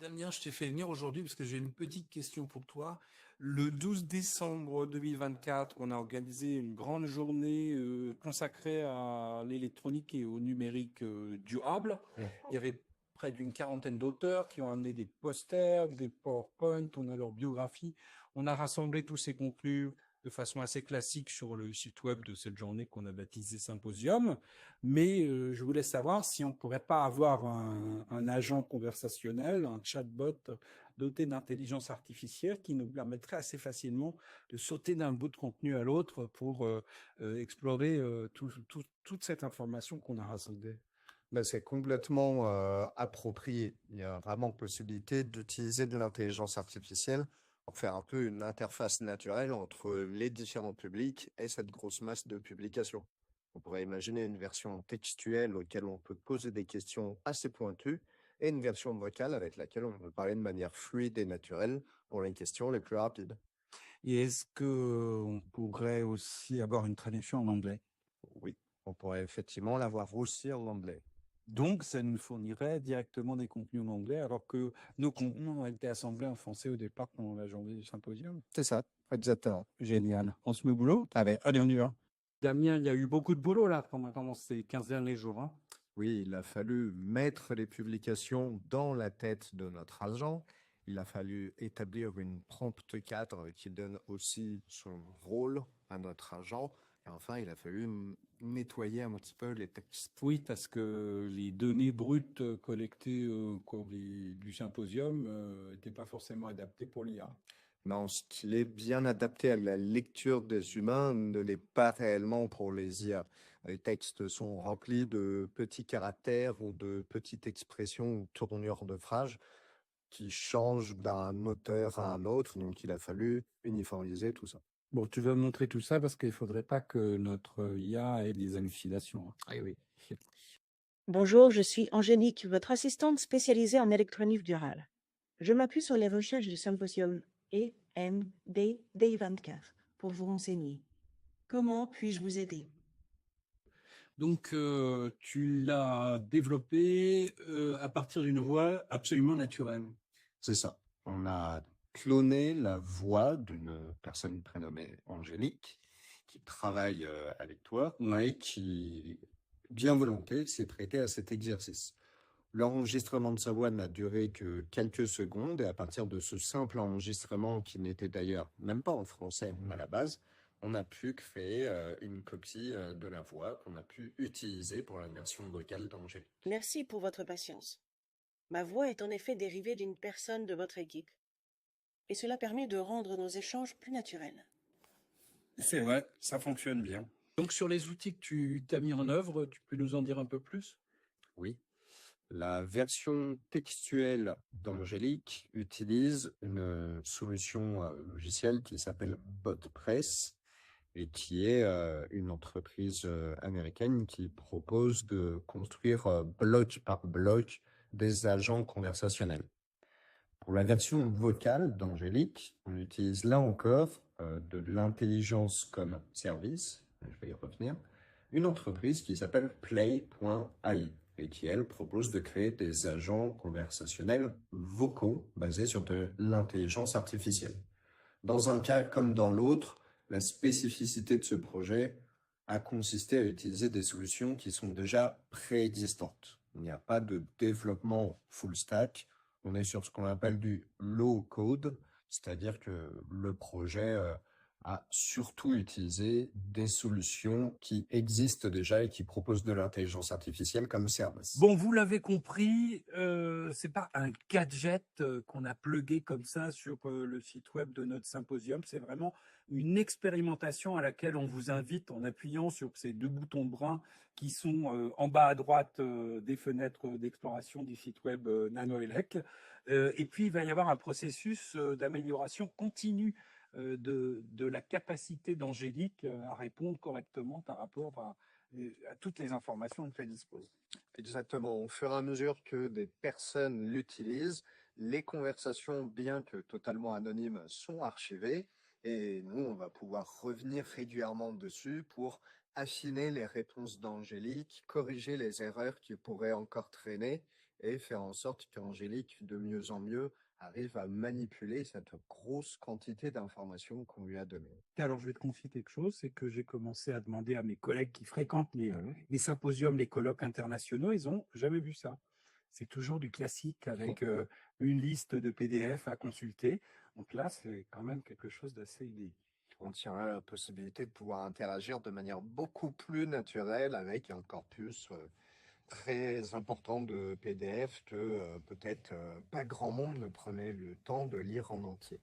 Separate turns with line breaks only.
Damien, je t'ai fait venir aujourd'hui parce que j'ai une petite question pour toi. Le 12 décembre 2024, on a organisé une grande journée consacrée à l'électronique et au numérique durable. Il y avait près d'une quarantaine d'auteurs qui ont amené des posters, des PowerPoint, on a leur biographie. On a rassemblé tous ces contenus de façon assez classique sur le site web de cette journée qu'on a baptisé Symposium. Mais je voulais savoir si on ne pourrait pas avoir un agent conversationnel, un chatbot doté d'intelligence artificielle qui nous permettrait assez facilement de sauter d'un bout de contenu à l'autre pour explorer toute cette information qu'on a rassemblée.
Ben, c'est complètement approprié. Il y a vraiment possibilité d'utiliser de l'intelligence artificielle pour faire un peu une interface naturelle entre les différents publics et cette grosse masse de publications. On pourrait imaginer une version textuelle auquel on peut poser des questions assez pointues et une version vocale avec laquelle on peut parler de manière fluide et naturelle pour les questions les plus rapides.
Et est-ce qu'on pourrait aussi avoir une traduction en anglais?
Oui, on pourrait effectivement l'avoir aussi en anglais.
Donc, ça nous fournirait directement des contenus en anglais, alors que nos contenus ont été assemblés en français au départ pendant la journée du symposium.
C'est ça, exactement.
Génial. On se met au boulot? Allez, on y va. Damien, il y a eu beaucoup de boulot là pendant ces 15 derniers jours. Hein.
Oui, il a fallu mettre les publications dans la tête de notre agent. Il a fallu établir une prompte cadre qui donne aussi son rôle à notre agent. Et enfin, il a fallu nettoyer un petit peu les textes.
Oui, parce que les données brutes collectées au cours du symposium n'étaient pas forcément adaptées pour l'IA.
Non, ce qui est bien adapté à la lecture des humains ne l'est pas réellement pour les IA. Les textes sont remplis de petits caractères ou de petites expressions ou tournures de phrases qui changent d'un auteur à un autre, donc il a fallu uniformiser tout ça.
Bon, tu vas me montrer tout ça parce qu'il ne faudrait pas que notre IA ait des hallucinations. Hein.
Ah oui.
Bonjour, je suis Angélique, votre assistante spécialisée en électronique durable. Je m'appuie sur les recherches du symposium EMD-D24 pour vous renseigner. Comment puis-je vous aider?
Donc, tu l'as développé à partir d'une voix absolument naturelle.
C'est ça. On a cloné la voix d'une personne prénommée Angélique qui travaille avec toi et qui, bien volonté, s'est prêtée à cet exercice. L'enregistrement de sa voix n'a duré que quelques secondes et à partir de ce simple enregistrement qui n'était d'ailleurs même pas en français à la base, on a pu créer une copie de la voix qu'on a pu utiliser pour la version vocale d'Angélique.
Merci pour votre patience. Ma voix est en effet dérivée d'une personne de votre équipe. Et cela permet de rendre nos échanges plus naturels.
C'est vrai, ça fonctionne bien. Donc, sur les outils que tu as mis en œuvre, tu peux nous en dire un peu plus?
Oui. La version textuelle d'Angélique utilise une solution logicielle qui s'appelle BotPress et qui est une entreprise américaine qui propose de construire bloc par bloc des agents conversationnels. Pour la version vocale d'Angélique, on utilise là encore de l'intelligence comme service, je vais y revenir, une entreprise qui s'appelle Play.ai et qui, elle, propose de créer des agents conversationnels vocaux basés sur de l'intelligence artificielle. Dans un cas comme dans l'autre, la spécificité de ce projet a consisté à utiliser des solutions qui sont déjà préexistantes. Il n'y a pas de développement full stack. On est sur ce qu'on appelle du low code, c'est-à-dire que le projet a surtout utilisé des solutions qui existent déjà et qui proposent de l'intelligence artificielle comme service.
Bon, vous l'avez compris, c'est pas un gadget qu'on a plugué comme ça sur le site web de notre symposium. C'est vraiment une expérimentation à laquelle on vous invite en appuyant sur ces deux boutons bruns qui sont en bas à droite des fenêtres d'exploration du site web NanoElec. Et puis, il va y avoir un processus d'amélioration continue de la capacité d'Angélique à répondre correctement par rapport à toutes les informations dont elle dispose.
Exactement. Au fur et à mesure que des personnes l'utilisent, les conversations, bien que totalement anonymes, sont archivées. Et nous, on va pouvoir revenir régulièrement dessus pour affiner les réponses d'Angélique, corriger les erreurs qui pourraient encore traîner et faire en sorte qu'Angélique, de mieux en mieux, arrive à manipuler cette grosse quantité d'informations qu'on lui a données.
Alors, je vais te confier quelque chose, c'est que j'ai commencé à demander à mes collègues qui fréquentent les symposiums, les colloques internationaux, ils ont jamais vu ça. C'est toujours du classique avec une liste de PDF à consulter. Donc là, c'est quand même quelque chose d'assez inédit.
On tient la possibilité de pouvoir interagir de manière beaucoup plus naturelle avec un corpus très important de PDF que peut-être pas grand monde ne prenait le temps de lire en entier.